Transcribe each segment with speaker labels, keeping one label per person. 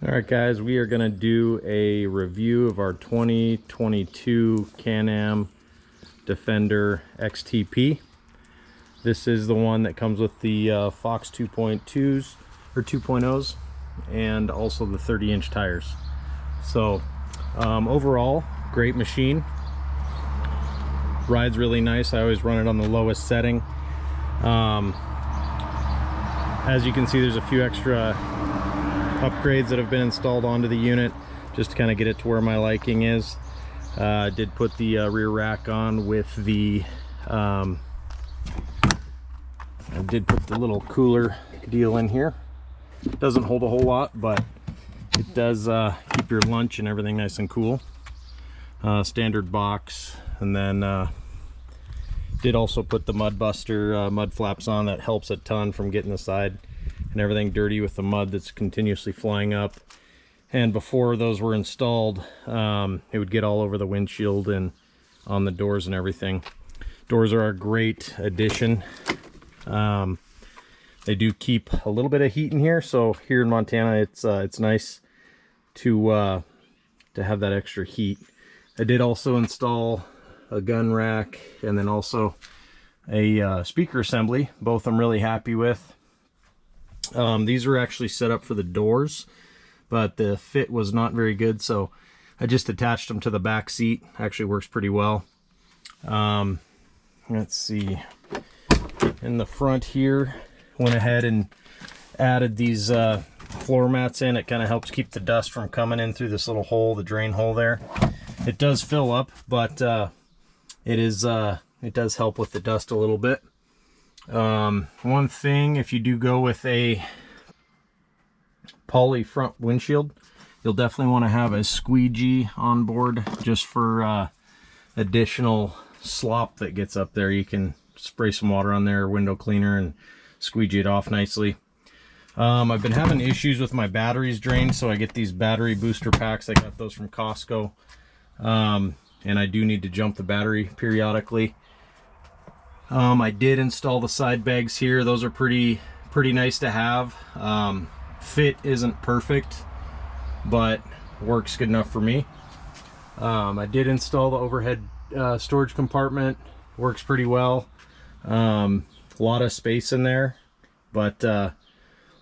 Speaker 1: All right, guys, we are going to do a review of our 2022 Can-Am Defender XTP. This is the one that comes with the Fox 2.2s or 2.0s and also the 30-inch tires. So overall, great machine. Rides really nice. I always run it on the lowest setting. As you can see, there's a few extra upgrades that have been installed onto the unit just to kind of get it to where my liking is. Did put the rear rack on with the I did put the little cooler deal in here. Doesn't hold a whole lot, but it does keep your lunch and everything nice and cool. Standard box, and then did also put the mud buster mud flaps on. That helps a ton from getting the side and everything dirty with the mud that's continuously flying up. And before those were installed, it would get all over the windshield and on the doors and everything. Doors are a great addition. They do keep a little bit of heat in here, so here in Montana it's nice to have that extra heat. I did also install a gun rack and then also a speaker assembly. Both I'm really happy with. These were actually set up for the doors, but the fit was not very good, so I just attached them to the back seat. Actually works pretty well. Let's see, in the front here, went ahead and added these floor mats in. It kind of helps keep the dust from coming in through this little hole, the drain hole there. It does fill up, but it does help with the dust a little bit. One thing, if you do go with a poly front windshield, you'll definitely want to have a squeegee on board just for additional slop that gets up there. You can spray some water on there, window cleaner, and squeegee it off nicely. I've been having issues with my batteries drained, so I get these battery booster packs. I got those from Costco. And I do need to jump the battery periodically. I did install the side bags here. Those are pretty nice to have. Fit isn't perfect, but works good enough for me. I did install the overhead storage compartment. Works pretty well. A lot of space in there, but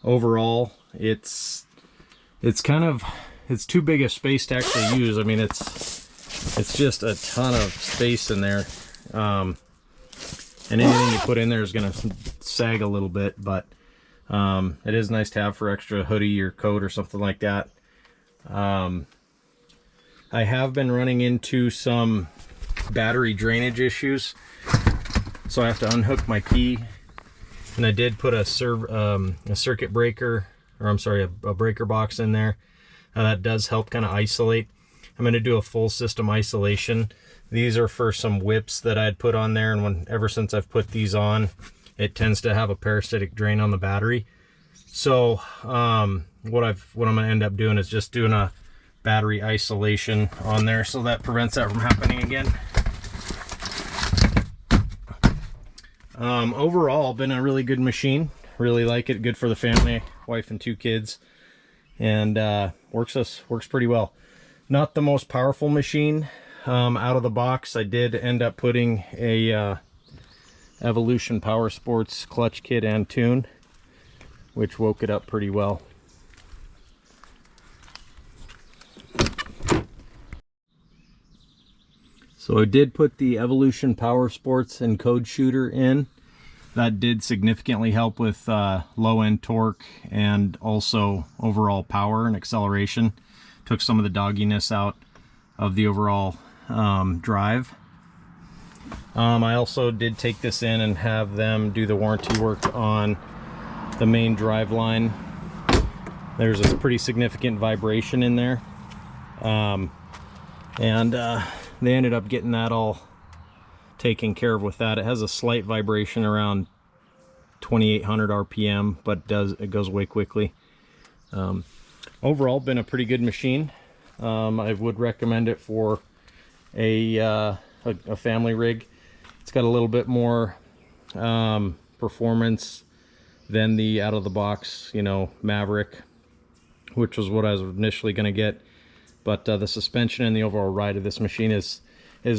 Speaker 1: overall it's too big a space to actually use. I mean, it's just a ton of space in there, and anything you put in there is going to sag a little bit, but it is nice to have for extra hoodie or coat or something like that. I have been running into some battery drainage issues, so I have to unhook my key, and I did put a circuit breaker, or I'm sorry, a breaker box in there. That does help kind of isolate. I'm going to do a full system isolation. These are for some whips that I'd put on there, and ever since I've put these on, it tends to have a parasitic drain on the battery. So what I'm going to end up doing is just doing a battery isolation on there, so that prevents that from happening again. Overall, been a really good machine. Really like it. Good for the family, wife and 2 kids, and works pretty well. Not the most powerful machine out of the box. I did end up putting a Evolution Power Sports clutch kit and tune, which woke it up pretty well. So I did put the Evolution Power Sports encode shooter in. That did significantly help with low-end torque and also overall power and acceleration. Took some of the dogginess out of the overall drive. I also did take this in and have them do the warranty work on the main drive line. There's a pretty significant vibration in there, and they ended up getting that all taken care of with that. It has a slight vibration around 2800 RPM, but it goes away quickly. Overall, been a pretty good machine. I would recommend it for a family rig. It's got a little bit more performance than the out of the box, Maverick which was what I was initially going to get. But the suspension and the overall ride of this machine is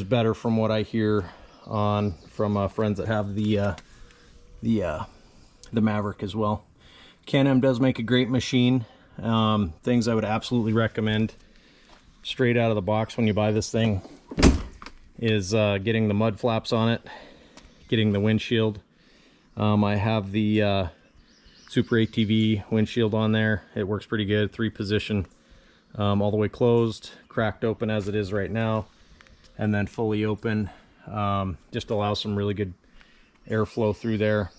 Speaker 1: better from what I hear from friends that have the Maverick as well. Can-Am does make a great machine. Things I would absolutely recommend straight out of the box when you buy this thing is getting the mud flaps on it, getting the windshield. I have the Super ATV windshield on there. It works pretty good, 3-position, all the way closed, cracked open as it is right now, and then fully open. Just allows some really good airflow through there.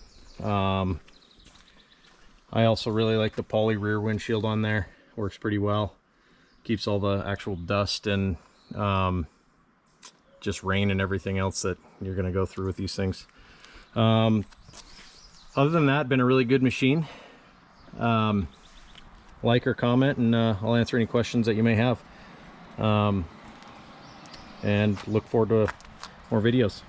Speaker 1: I also really like the poly rear windshield on there. Works pretty well. Keeps all the actual dust and just rain and everything else that you're going to go through with these things. Other than that, been a really good machine. Like or comment, and I'll answer any questions that you may have. And look forward to more videos.